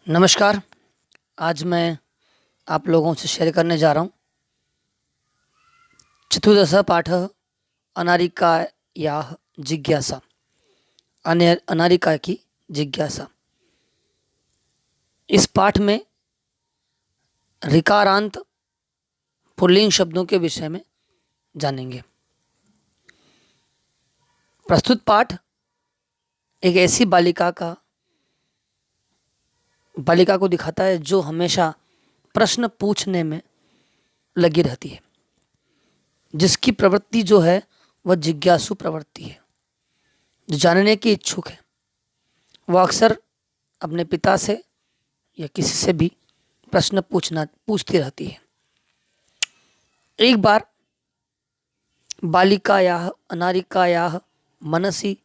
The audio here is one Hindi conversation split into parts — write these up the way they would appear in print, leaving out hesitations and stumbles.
नमस्कार। आज मैं आप लोगों से शेयर करने जा रहा हूँ चतुर्दश पाठ अनारिकायाः जिज्ञासा। अनारिका की जिज्ञासा। इस पाठ में ऋकारांत पुल्लिंग शब्दों के विषय में जानेंगे। प्रस्तुत पाठ एक ऐसी बालिका को दिखाता है जो हमेशा प्रश्न पूछने में लगी रहती है, जिसकी प्रवृत्ति जो है वह जिज्ञासु प्रवृत्ति है, जो जानने की इच्छुक है। वह अक्सर अपने पिता से या किसी से भी प्रश्न पूछती रहती है। एक बार बालिकायाः अनारिकायाः मनसि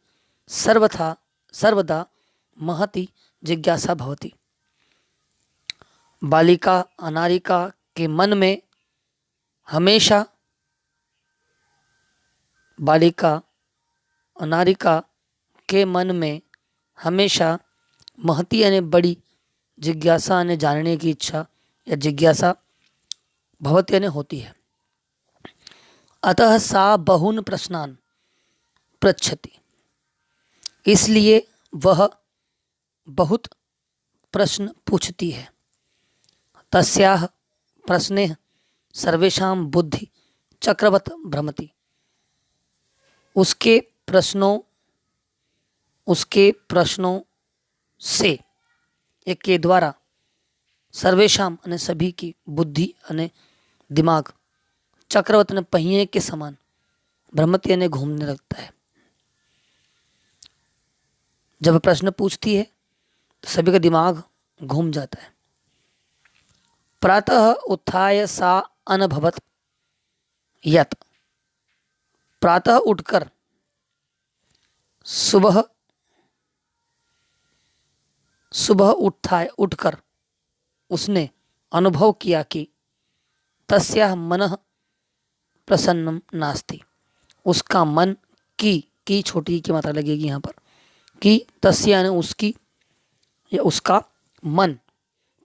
सर्वदा महती जिज्ञासा भवति। बालिका अनारिका के मन में हमेशा महती यानी बड़ी जिज्ञासा यानी जानने की इच्छा या जिज्ञासा भवती यानी होती है। अतः सा बहून् प्रश्नान् पृच्छति, इसलिए वह बहुत प्रश्न पूछती है। तस्याः प्रश्ने सर्वेषां बुद्धि चक्रवत् भ्रमति। उसके प्रश्नों से एक के द्वारा सर्वेषां यानी सभी की बुद्धि यानी दिमाग चक्रवत यानी पहिए के समान भ्रमति यानी घूमने लगता है। जब प्रश्न पूछती है तो सभी का दिमाग घूम जाता है। प्रातः उत्थाय सा अनभवत यत्। प्रातः सुबह उठकर उसने अनुभव किया कि तस्याः मनः प्रसन्नं नास्ति। उसका मन की छोटी की मात्रा लगेगी यहाँ पर, कि तस्य यानी उसकी या उसका मन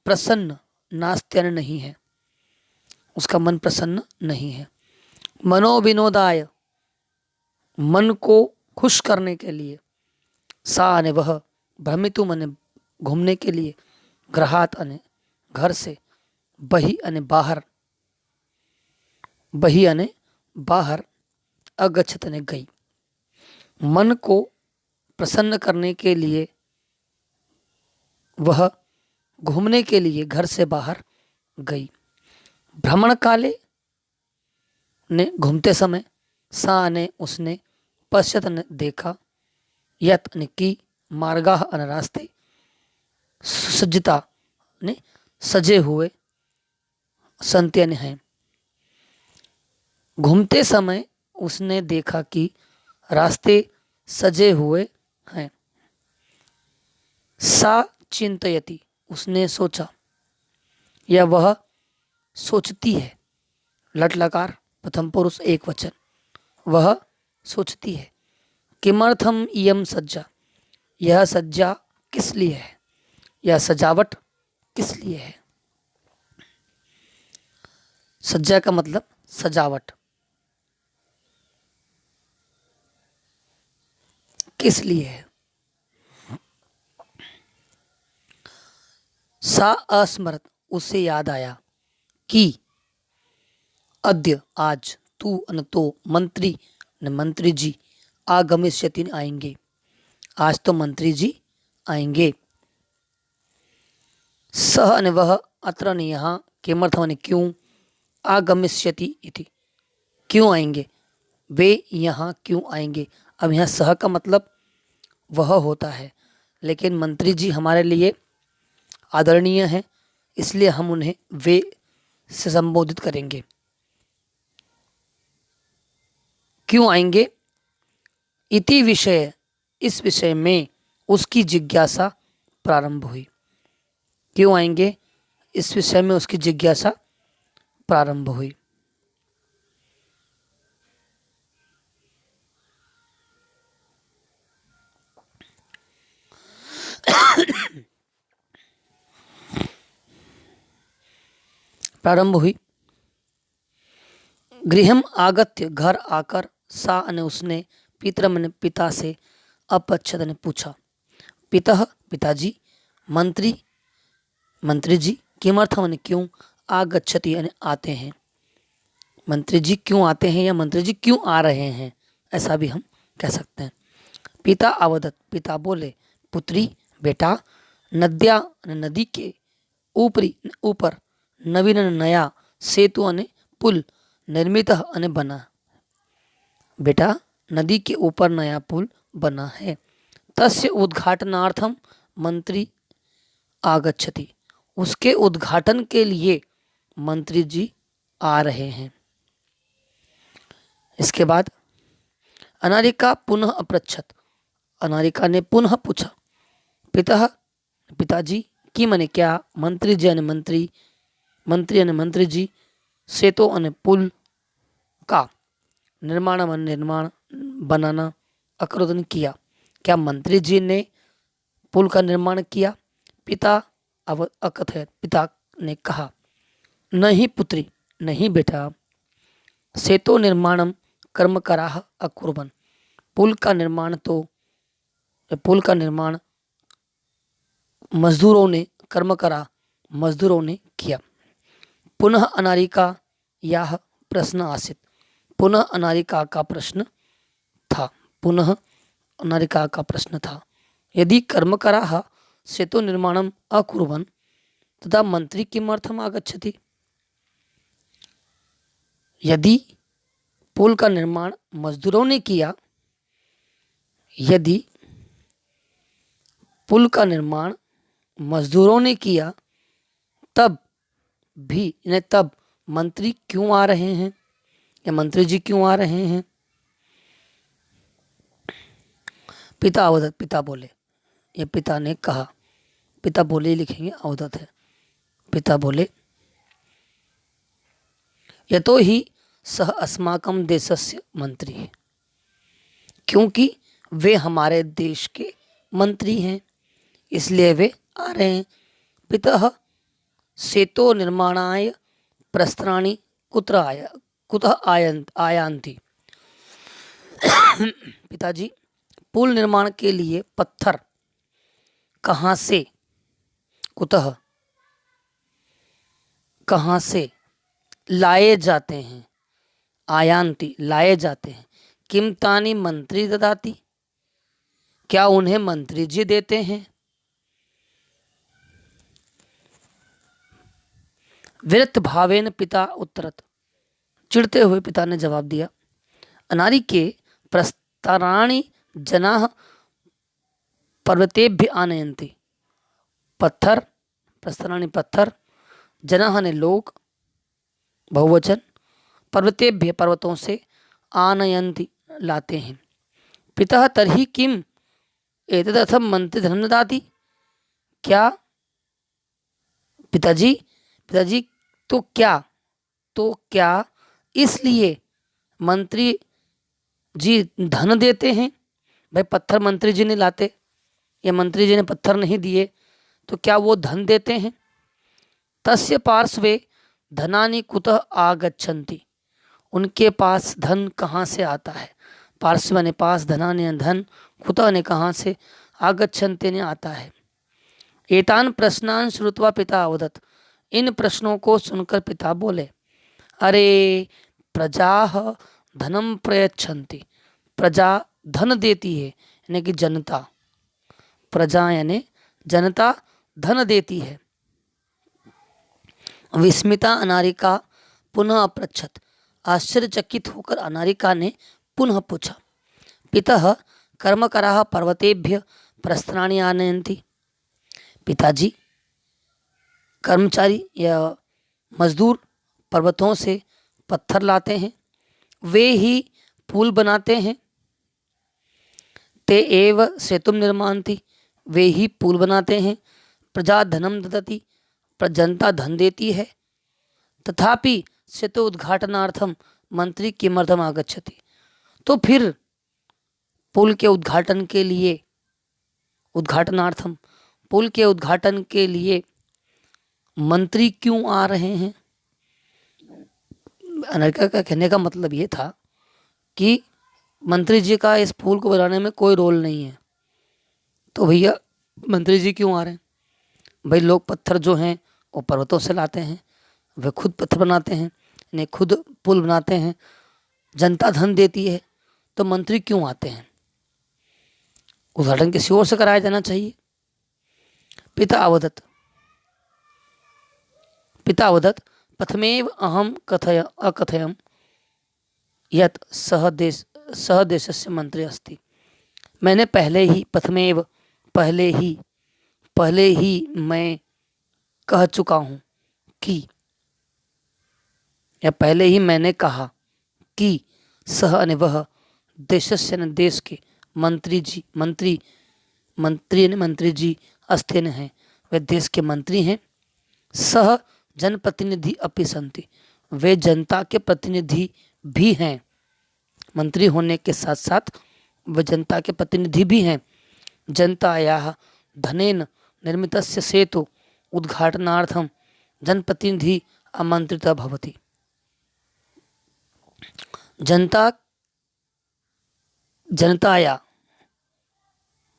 प्रसन्न नास्ति यानी नहीं है, उसका मन प्रसन्न नहीं है। मनोविनोदाय मन को खुश करने के लिए, सा यानी वह, भ्रमितु माने घूमने के लिए, गृहात् यानी घर से, बहि यानी बाहर, अगच्छत यानी गई। मन को प्रसन्न करने के लिए वह घूमने के लिए घर से बाहर गई। भ्रमण काले ने घूमते समय, सा ने उसने, पश्यत ने देखा, यत ने की, मार्गाः अन रास्ते, सुसज्जिता ने सजे हुए, संति यानी हैं। घूमते समय उसने देखा कि रास्ते सजे हुए हैं। सा चिंतयति उसने सोचा, या वह सोचती है। लट लकार प्रथम पुरुष एक वचन, वह सोचती है। किमर्थम इयं सज्जा, यह सज्जा किस लिए है, यह सजावट किस लिए है। सज्जा का मतलब सजावट, किस लिए है। सा अस्मरत उसे याद आया कि अद्य आज, तू न तो मंत्री न मंत्री जी आगमिष्यति आएंगे, आज तो मंत्री जी आएंगे। सह न वह, अत्र न यहाँ, किमर्थम क्यों, आगमिष्यति इति क्यों आएंगे, वे यहाँ क्यों आएंगे। अब यहाँ सह का मतलब वह होता है, लेकिन मंत्री जी हमारे लिए आदरणीय हैं, इसलिए हम उन्हें वे से संबोधित करेंगे। क्यों आएंगे, इति विषय, इस विषय में उसकी जिज्ञासा प्रारंभ हुई। क्यों आएंगे, इस विषय में उसकी जिज्ञासा प्रारंभ हुई। प्रारंभ हुई। गृहम आगत्य, घर आकर, सा ने उसने, पितरम ने पिता से, अपच्छत ने पूछा, पितः पिताजी, मंत्री मंत्री जी, किमर्थम ने क्यों, आगच्छति यानी आते हैं, मंत्री जी क्यों आते हैं या मंत्री जी क्यों आ रहे हैं, ऐसा भी हम कह सकते हैं। पिता अवदत, पिता बोले, पुत्री बेटा, नद्या नदी के ऊपरी ऊपर, नवीन नया, सेतु अने पुल, निर्मित अने बना, बेटा नदी के ऊपर नया पुल बना है। तस्य उद्घाटनार्थम मंत्री आगच्छति, उसके उद्घाटन के लिए मंत्री जी आ रहे हैं। इसके बाद अनारिका पुनः अपृच्छत, अनारिका ने पुनः पूछा, पिता पिताजी, की मने क्या, मंत्री जी अने मंत्री, मंत्री अने मंत्री जी, सेतो अने पुल का, निर्माण अने निर्माण बनाना, अक्रोधन किया, क्या मंत्री जी ने पुल का निर्माण किया। पिता अकथयत, पिता ने कहा, नहीं पुत्री, नहीं बेटा, सेतो निर्माणम कर्मकराः अकुर्वन्, पुल का निर्माण मजदूरों ने, कर्मकरा मजदूरों ने किया। पुनः अनारिका यह प्रश्न आसित, पुनः अनारिका का प्रश्न था, पुनः अनारिका का प्रश्न था, यदि कर्मकराः सेतु निर्माणम अकुर्वन् तथा मंत्री किमर्थम आगच्छति, यदि पुल का निर्माण मजदूरों ने किया, यदि पुल का निर्माण मजदूरों ने किया, तब भी तब मंत्री क्यों आ रहे हैं या मंत्री जी क्यों आ रहे हैं। पिता अवदत, पिता बोले, ये पिता ने कहा, पिता बोले लिखेंगे, अवदत है, पिता बोले, यतो ही सह अस्माकं देशस्य मंत्री है, क्योंकि वे हमारे देश के मंत्री हैं, इसलिए वे आ रहे हैं। पितः सेतो निर्माणाय प्रस्त्राणि कुतः आयान्ति, पिताजी पुल निर्माण के लिए पत्थर कहाँ से, कुतः कहाँ से लाए जाते हैं, आयान्ति लाए जाते हैं, किम तानि मंत्री ददाति, क्या उन्हें मंत्री जी देते हैं। विरक्त भावेन पिता उत्तरत, चिढ़ते हुए पिता ने जवाब दिया, अनारी के प्रस्तराणि जनाः पर्वतेभ्य आनयन्ति, पत्थर, प्रस्तराणि पत्थर, जनाः ने लोग, बहुवचन, पर्वतेभ्य पर्वतों से, आनयन्ति लाते हैं। पिता तर्हि किम एतदर्थं मंत्री धनं ददाति, क्या पिताजी, पिताजी तो क्या इसलिए मंत्री जी धन देते हैं। भाई पत्थर मंत्री जी ने लाते या मंत्री जी ने पत्थर नहीं दिए तो क्या वो धन देते हैं। तस्य पार्श्वे धनानि कुतः आगच्छन्ति, उनके पास धन कहाँ से आता है। पार्श्व ने पास, धनानि धन, कुतः ने कहाँ से, आगच्छन्ति ने आता है। एतान प्रश्नान श्रुत्वा पिता अवदत, इन प्रश्नों को सुनकर पिता बोले, अरे प्रजा धनम प्रयच्छन्ति, प्रजा धन देती है, यानी कि जनता, प्रजा यानी जनता धन देती है। विस्मिता अनारिका पुनः अपृच्छत, आश्चर्यचकित होकर अनारिका ने पुनः पूछा, पितः कर्मकराः पर्वतेभ्य प्रस्त्राणि आनयन्ति, पिताजी कर्मचारी या मजदूर पर्वतों से पत्थर लाते हैं, वे ही पुल बनाते हैं। ते एव सेतुम निर्मान्ति, वे ही पुल बनाते हैं। प्रजा धनम ददति, जनता धन देती है। तथापि सेतु उद्घाटनार्थम मंत्री किमर्थम आगच्छति, तो फिर पुल के उद्घाटन के लिए, उद्घाटनार्थम पुल के उद्घाटन के लिए मंत्री क्यों आ रहे हैं। अनारिका का कहने का मतलब ये था कि मंत्री जी का इस पुल को बनाने में कोई रोल नहीं है, तो भैया मंत्री जी क्यों आ रहे हैं? भाई लोग पत्थर जो हैं वो पर्वतों से लाते हैं, वे खुद पत्थर बनाते हैं, इन्हें खुद पुल बनाते हैं, जनता धन देती है, तो मंत्री क्यों आते हैं? उद्घाटन किसी और से कराया जाना चाहिए। पिता अवदत् प्रथमेव अहम अकथयम यत् सह देशस्य मंत्री अस्ति। मैंने पहले ही मैं कह चुका हूँ कि, या पहले ही मैंने कहा कि सह ने वह देशस्य न देश के मंत्री जी अस्थिन हैं, वे देश के मंत्री हैं। सह जनप्रतिनिधि अपि सन्ति, वे जनता के प्रतिनिधि भी हैं। मंत्री होने के साथ साथ वे जनता के प्रतिनिधि भी हैं। जनतायाः धनेन निर्मितस्य सेतु उद्घाटनार्थं जनप्रतिनिधि आमन्त्रितः भवति। जनताया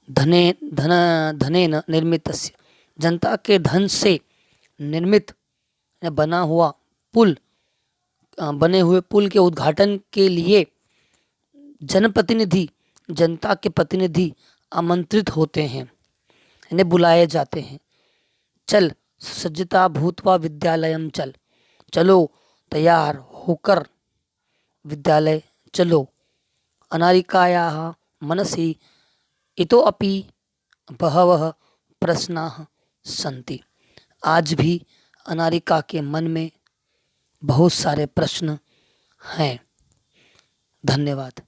धनेन निर्मितस्य, जनता के धन से निर्मित बने हुए पुल के उद्घाटन के लिए जनता के प्रतिनिधि आमंत्रित होते हैं, इन्हें बुलाए जाते हैं। चल सज्जता भूतवा विद्यालयम चल, चलो तैयार होकर विद्यालय चलो। अनारिकायाः मनसि इतोऽपि बहवः प्रश्नाः सन्ति, आज भी अनारिका के मन में बहुत सारे प्रश्न हैं। धन्यवाद।